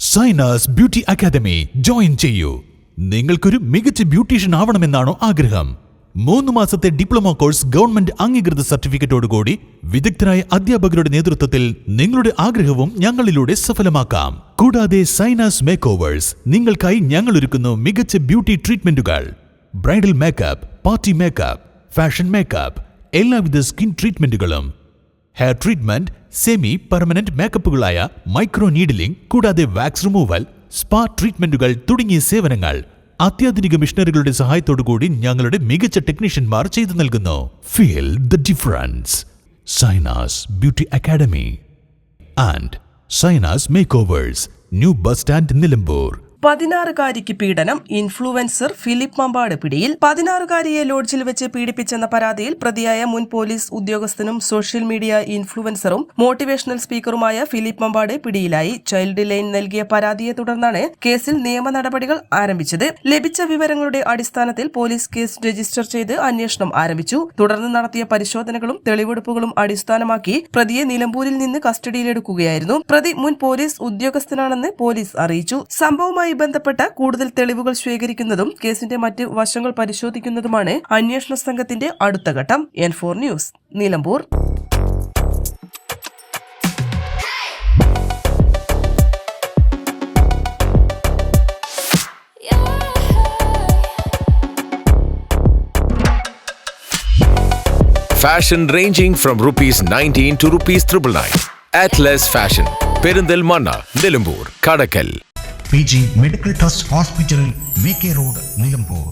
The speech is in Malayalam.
സൈനാസ് ബ്യൂട്ടി അക്കാദമി ജോയിൻ ചെയ്യൂ. നിങ്ങൾക്കൊരു മികച്ച ബ്യൂട്ടീഷ്യൻ ആവണമെന്നാണോ ആഗ്രഹം? 3 മാസത്തെ ഡിപ്ലോമ കോഴ്സ് ഗവൺമെന്റ് അംഗീകൃത സർട്ടിഫിക്കറ്റോടുകൂടി വിദഗ്ധരായ അധ്യാപകരുടെ നേതൃത്വത്തിൽ നിങ്ങളുടെ ആഗ്രഹവും ഞങ്ങളിലൂടെ സഫലമാക്കാം. കൂടാതെ സൈനാസ് മേക്ക് ഓവേഴ്സ് നിങ്ങൾക്കായി ഞങ്ങൾ ഒരുക്കുന്നു മികച്ച ബ്യൂട്ടി ട്രീറ്റ്മെന്റുകൾ. Bridal makeup, party makeup, fashion makeup, എല്ലാവിധ സ്കിൻ ട്രീറ്റ്മെന്റുകളും, ഹെയർ ട്രീറ്റ്മെന്റ്, സെമി പെർമനന്റ് മേക്കപ്പുകളായ മൈക്രോ നീഡിലിംഗ്, കൂടാതെ വാക്സ് റിമൂവൽ, സ്പാ ട്രീറ്റ്മെന്റുകൾ തുടങ്ങിയ സേവനങ്ങൾ അത്യാധുനിക മിഷനറികളുടെ സഹായത്തോടുകൂടി ഞങ്ങളുടെ മികച്ച ടെക്നീഷ്യന്മാർ ചെയ്തു നൽകുന്നു. Feel the difference. Zainas beauty academy and Zainas makeovers, new bus stand, Nilambur. 16-കാരിക്ക് പീഡനം. ഇൻഫ്ലുവൻസർ ഫിലിപ്പ് മമ്പാട് പിടിയിൽ. 16-കാരിയെ ലോഡ്ജിൽ വെച്ച് പീഡിപ്പിച്ചെന്ന പരാതിയിൽ പ്രതിയായ മുൻ പോലീസ് ഉദ്യോഗസ്ഥനും സോഷ്യൽ മീഡിയ ഇൻഫ്ലുവൻസറും മോട്ടിവേഷണൽ സ്പീക്കറുമായ ഫിലിപ്പ് മമ്പാട് പിടിയിലായി. ചൈൽഡ് ലൈൻ നൽകിയ പരാതിയെ തുടർന്നാണ് കേസിൽ നിയമ നടപടികൾ ആരംഭിച്ചത്. ലഭിച്ച വിവരങ്ങളുടെ അടിസ്ഥാനത്തിൽ പോലീസ് കേസ് രജിസ്റ്റർ ചെയ്ത് അന്വേഷണം ആരംഭിച്ചു. തുടർന്ന് നടത്തിയ പരിശോധനകളും തെളിവെടുപ്പുകളും അടിസ്ഥാനമാക്കി പ്രതിയെ നിലമ്പൂരിൽ നിന്ന് കസ്റ്റഡിയിലെടുക്കുകയായിരുന്നു. പ്രതി മുൻ പോലീസ് ഉദ്യോഗസ്ഥനാണെന്ന് പോലീസ് അറിയിച്ചു. സംഭവവുമായി ബന്ധപ്പെട്ട കൂടുതൽ തെളിവുകൾ ശേഖരിക്കുന്നതും കേസിന്റെ മറ്റ് വശങ്ങൾ പരിശോധിക്കുന്നതുമാണ് അന്വേഷണ സംഘത്തിന്റെ അടുത്ത ഘട്ടം. N4 news, Nilambur. Fashion ranging from ₹19 to ₹999. Atlas Fashion, Perindalmanna, Nilambur, Kadakal. PG Medical Trust Hospital, VK Road, Nilambur.